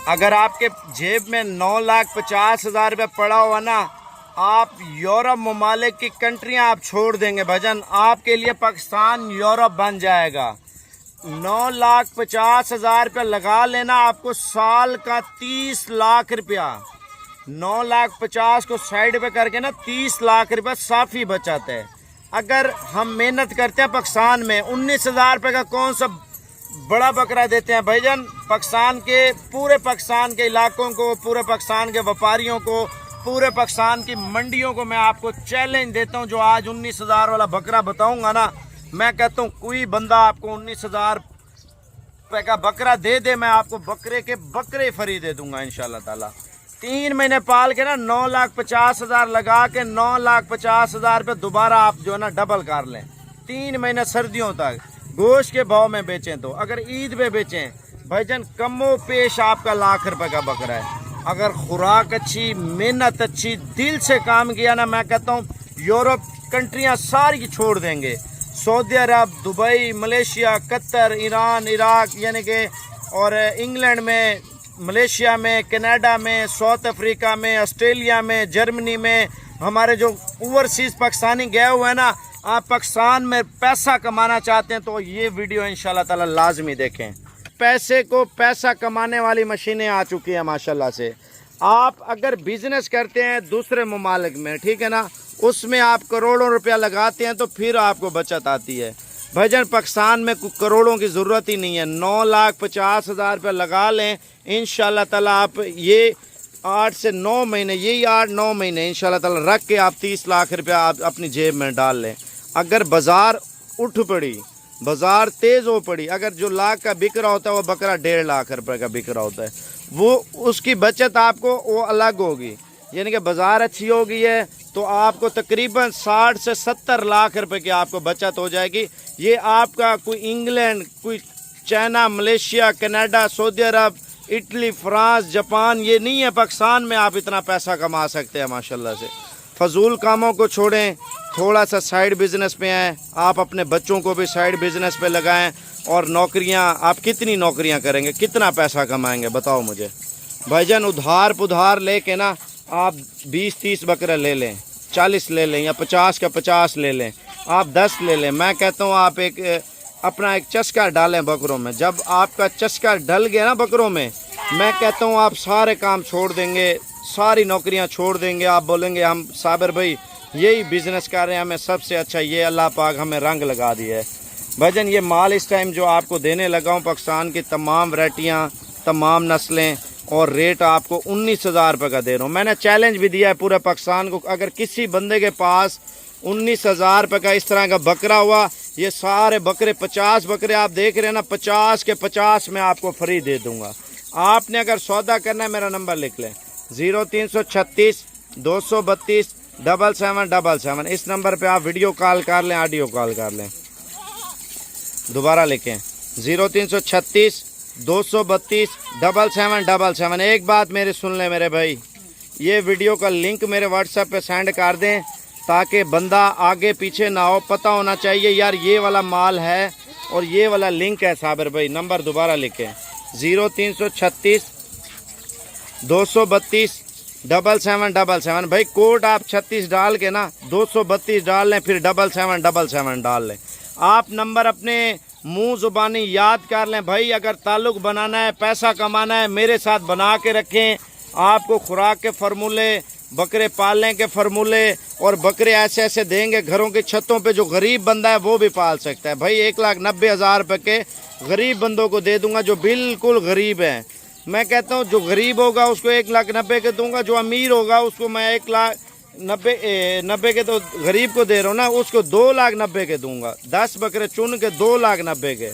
अगर आपके जेब में 9,50,000 रुपये पड़ा हुआ ना, आप यूरोप ममालिक की कंट्रियां आप छोड़ देंगे भजन। आपके लिए पाकिस्तान यूरोप बन जाएगा। 9,50,000 रुपये लगा लेना, आपको साल का 30 लाख रुपया। 9,50,000 को साइड पे करके ना 30 लाख रुपये साफी बचाते हैं। अगर हम मेहनत करते हैं पाकिस्तान में, 19,000 रुपये का कौन सा बड़ा बकरा देते हैं भाईजान। पाकिस्तान के पूरे पाकिस्तान के इलाकों को, पूरे पाकिस्तान के व्यापारियों को, पूरे पाकिस्तान की मंडियों को मैं आपको चैलेंज देता हूं। जो आज 19,000 वाला बकरा बताऊंगा ना, मैं कहता हूं कोई बंदा आपको 19,000 रुपये का बकरा दे दे, मैं आपको बकरे के बकरे फ्री दे दूंगा इंशाल्लाह ताला। 3 महीने पाल के ना 9,50,000 लगा के 9,50,000 रुपये दोबारा आप जो है ना डबल कर लें। 3 महीने सर्दियों तक गोश्त के भाव में बेचें तो, अगर ईद पे बेचें भाईजान कमो पेश आपका लाख रुपए का बकरा है। अगर खुराक अच्छी, मेहनत अच्छी, दिल से काम किया ना, मैं कहता हूँ यूरोप कंट्रियाँ सारी छोड़ देंगे। Saudi Arab, Dubai, Malaysia, Qatar, Iran, Iraq यानी कि, और इंग्लैंड में, मलेशिया में, कनाडा में, साउथ अफ्रीका में, ऑस्ट्रेलिया में, जर्मनी में, हमारे जो ओवरसीज़ पाकिस्तानी गए हुए हैं ना, आप पाकिस्तान में पैसा कमाना चाहते हैं तो ये वीडियो इंशाल्लाह ताला लाजमी देखें। पैसे को पैसा कमाने वाली मशीनें आ चुकी हैं माशाल्लाह से। आप अगर बिजनेस करते हैं दूसरे ममालिक में, ठीक है ना, उसमें आप करोड़ों रुपया लगाते हैं तो फिर आपको बचत आती है भाईजान। पाकिस्तान में करोड़ों की ज़रूरत ही नहीं है। 9,50,000 रुपया लगा लें इंशाल्लाह ताला। आप ये 8 से 9 महीने, यही 8-9 महीने इंशाल्लाह ताला रख के आप 30 लाख रुपया आप अपनी जेब में डाल लें। अगर बाज़ार उठ पड़ी, बाज़ार तेज़ हो पड़ी, अगर जो लाख का बिक रहा होता है वो बकरा 1.5 लाख रुपए का बिक रहा होता है, वो उसकी बचत आपको वो अलग होगी। यानी कि बाज़ार अच्छी हो गई है तो आपको तकरीबन 60 से 70 लाख रुपए की आपको बचत हो जाएगी। ये आपका कोई इंग्लैंड, कोई चाइना, मलेशिया, कनाडा, सऊदी अरब, इटली, फ्रांस, जापान, ये नहीं है पाकिस्तान में आप इतना पैसा कमा सकते हैं माशाल्लाह से। फजूल कामों को छोड़ें, थोड़ा सा साइड बिजनेस पे आएँ। आप अपने बच्चों को भी साइड बिजनेस पे लगाएं। और नौकरियां, आप कितनी नौकरियां करेंगे, कितना पैसा कमाएंगे बताओ मुझे भाईजान। उधार पुधार लेके ना आप 20-30 बकरे ले लें, 40 ले लें, या 50 का 50 ले लें, आप 10 ले लें। मैं कहता हूँ आप अपना एक चस्का डालें बकरों में। जब आपका चस्का डल गया ना बकरों में, मैं कहता हूँ आप सारे काम छोड़ देंगे, सारी नौकरियां छोड़ देंगे। आप बोलेंगे हम साबिर भाई यही बिज़नेस कर रहे हैं, हमें सबसे अच्छा ये अल्लाह पाक हमें रंग लगा दिया है भाईजान। ये माल इस टाइम जो आपको देने लगा हूँ, पाकिस्तान की तमाम वैरायटियाँ, तमाम नस्लें, और रेट आपको 19,000 रुपये का दे रहा हूँ। मैंने चैलेंज भी दिया है पूरे पाकिस्तान को, अगर किसी बंदे के पास 19,000 रुपये का इस तरह का बकरा हुआ, ये सारे बकरे 50 बकरे आप देख रहे हैं ना, 50 के 50 मैं आपको फ्री दे दूँगा। आपने अगर सौदा करना है मेरा नंबर लिख लें, 0336 232 7777। इस नंबर पे आप वीडियो कॉल कर लें, ऑडियो कॉल कर लें। दोबारा लिखें 0336 232 7777। एक बात मेरी सुन लें मेरे भाई, ये वीडियो का लिंक मेरे व्हाट्सएप पे सेंड कर दें ताकि बंदा आगे पीछे ना हो। पता होना चाहिए यार ये वाला माल है और ये वाला लिंक है साबिर भाई। नंबर दोबारा लिखें 0336 232 7777। भाई कोड आप 36 डाल के ना 232 डाल लें, फिर 7777 डाल लें। आप नंबर अपने मुंह ज़ुबानी याद कर लें भाई। अगर ताल्लुक़ बनाना है, पैसा कमाना है, मेरे साथ बना के रखें। आपको खुराक के फार्मूले, बकरे पालने के फार्मूले, और बकरे ऐसे ऐसे देंगे घरों की छतों पे, जो गरीब बंदा है वो भी पाल सकता है भाई। 1,90,000 रुपये के गरीब बंदों को दे दूंगा जो बिल्कुल गरीब हैं। मैं कहता हूँ जो गरीब होगा उसको 1,90,000 के दूंगा, जो अमीर होगा उसको मैं 1,90,000 के तो गरीब को दे रहा हूँ ना, उसको 2,90,000 के दूंगा। 10 बकरे चुन के 2,90,000 के।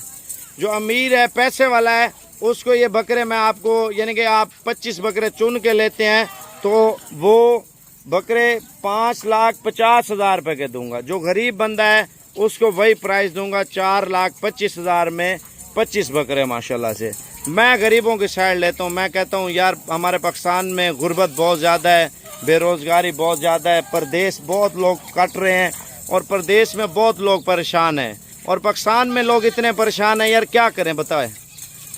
जो अमीर है, पैसे वाला है, उसको ये बकरे मैं आपको, यानी कि आप 25 बकरे चुन के लेते हैं तो वो बकरे 5,50,000 रुपये के दूंगा। जो गरीब बंदा है उसको वही प्राइस दूंगा, 4,25,000 में 25 बकरे माशाल्लाह से। मैं गरीबों की साइड लेता हूँ। मैं कहता हूँ यार हमारे पाकिस्तान में गुर्बत बहुत ज़्यादा है, बेरोज़गारी बहुत ज़्यादा है, परदेश बहुत लोग कट रहे हैं और परदेश में बहुत लोग परेशान हैं, और पाकिस्तान में लोग इतने परेशान हैं यार क्या करें बताएं।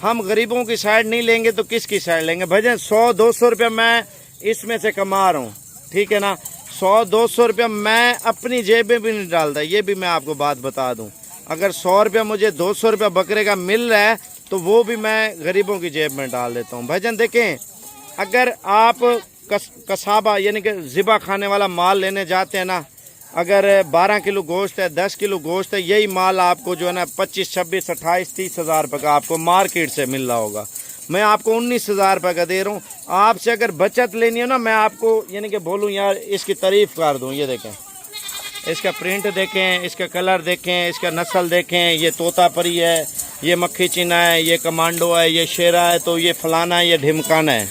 हम गरीबों की साइड नहीं लेंगे तो किसकी साइड लेंगे भाईजान। 100-200 रुपया मैं इसमें से कमा रहा हूँ, ठीक है ना। 100-200 रुपया मैं अपनी जेब में भी नहीं डालता, ये भी मैं आपको बात बता दूँ। अगर 100 रुपया मुझे 200 रुपया बकरे का मिल रहा है तो वो भी मैं गरीबों की जेब में डाल देता हूँ भाईजान। देखें, अगर आप कसाबा यानी कि ज़िबा खाने वाला माल लेने जाते हैं ना, अगर 12 किलो गोश्त है, 10 किलो गोश्त है, यही माल आपको जो है ना 25, 26, 28, 30 हज़ार रुपये का आपको मार्केट से मिल रहा होगा। मैं आपको 19 हज़ार रुपये का दे रहा हूँ। आपसे अगर बचत लेनी हो ना, मैं आपको यानी कि बोलूँ यार इसकी तारीफ़ कर दूँ। ये देखें, इसका प्रिंट देखें, इसका कलर देखें, इसका नस्ल देखें। ये तोता परी है, ये मक्खी चीना है, ये कमांडो है, ये शेरा है, तो ये फलाना है, ये ढिमकाना है,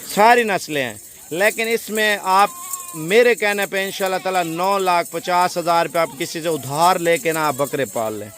सारी नस्लें हैं। लेकिन इसमें आप मेरे कहने पे इंशाल्लाह ताला 9,50,000 रुपये आप किसी से उधार लेके ना आप बकरे पाल लें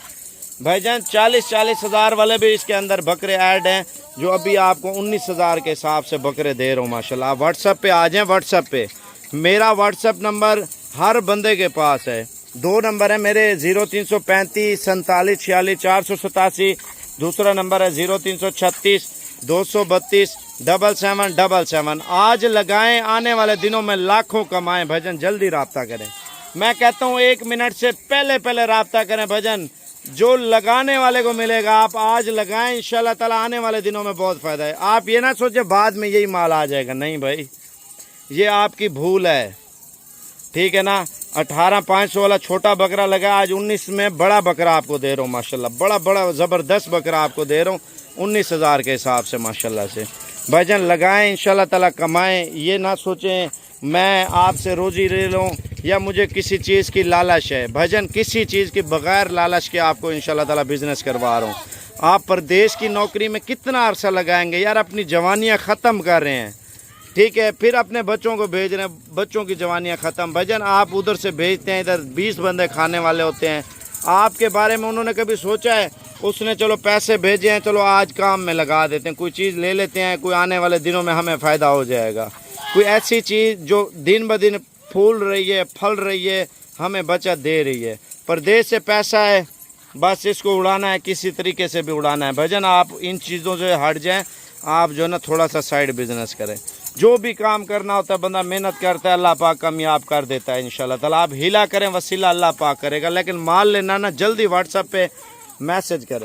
भाईजान। 40-40 हज़ार वाले भी इसके अंदर बकरे ऐड हैं, जो अभी आपको 19 हज़ार के हिसाब से बकरे दे रहा हूँ माशाल्लाह। आप व्हाट्सएप पे आ जाएँ। व्हाट्सएप पे मेरा व्हाट्सएप नंबर हर बंदे के पास है। 2 नंबर है मेरे, 0335 47 46 487। दूसरा नंबर है 0336 232 7777। आज लगाएं, आने वाले दिनों में लाखों कमाएं भजन। जल्दी रब्ता करें। मैं कहता हूँ 1 मिनट से पहले रब्ता करें भजन। जो लगाने वाले को मिलेगा, आप आज लगाएं, इंशाल्लाह ताला आने वाले दिनों में बहुत फ़ायदा है। आप ये ना सोचें बाद में यही माल आ जाएगा, नहीं भाई, ये आपकी भूल है, ठीक है ना। 18,500 वाला छोटा बकरा लगा, आज 19 में बड़ा बकरा आपको दे रहा हूँ माशाल्लाह। बड़ा ज़बरदस्त बकरा आपको दे रहा हूँ 19 हज़ार के हिसाब से माशाल्लाह से। भाईजान लगाएं, इंशाल्लाह ताला कमाएं। ये ना सोचें मैं आपसे रोज़ी ले लूँ या मुझे किसी चीज़ की लालच है। भाईजान किसी चीज़ की बग़ैर लालच के आपको इंशाल्लाह ताला बिज़नेस करवा रहा हूँ। आप परदेश की नौकरी में कितना अरसा लगाएंगे यार, अपनी जवानियाँ ख़त्म कर रहे हैं, ठीक है, फिर अपने बच्चों को भेज रहे हैं, बच्चों की जवानियाँ ख़त्म। भाईजान आप उधर से भेजते हैं, इधर 20 बंदे खाने वाले होते हैं। आपके बारे में उन्होंने कभी सोचा है? उसने चलो पैसे भेजे हैं, चलो आज काम में लगा देते हैं, कोई चीज़ ले लेते हैं, कोई आने वाले दिनों में हमें फ़ायदा हो जाएगा। कोई ऐसी चीज़ जो दिन ब दिन फूल रही है, फल रही है, हमें बचत दे रही है। परदेश से पैसा है, बस इसको उड़ाना है, किसी तरीके से भी उड़ाना है। भजन आप इन चीज़ों से हट जाएं, आप जो है ना थोड़ा सा साइड बिजनेस करें। जो भी काम करना होता है बंदा मेहनत करता है, अल्लाह पाक कामयाब कर देता है इंशाल्लाह ताला। आप हिला करें, वसीला अल्लाह पाक करेगा। लेकिन माल लेना ना, जल्दी व्हाट्सएप पे मैसेज करें।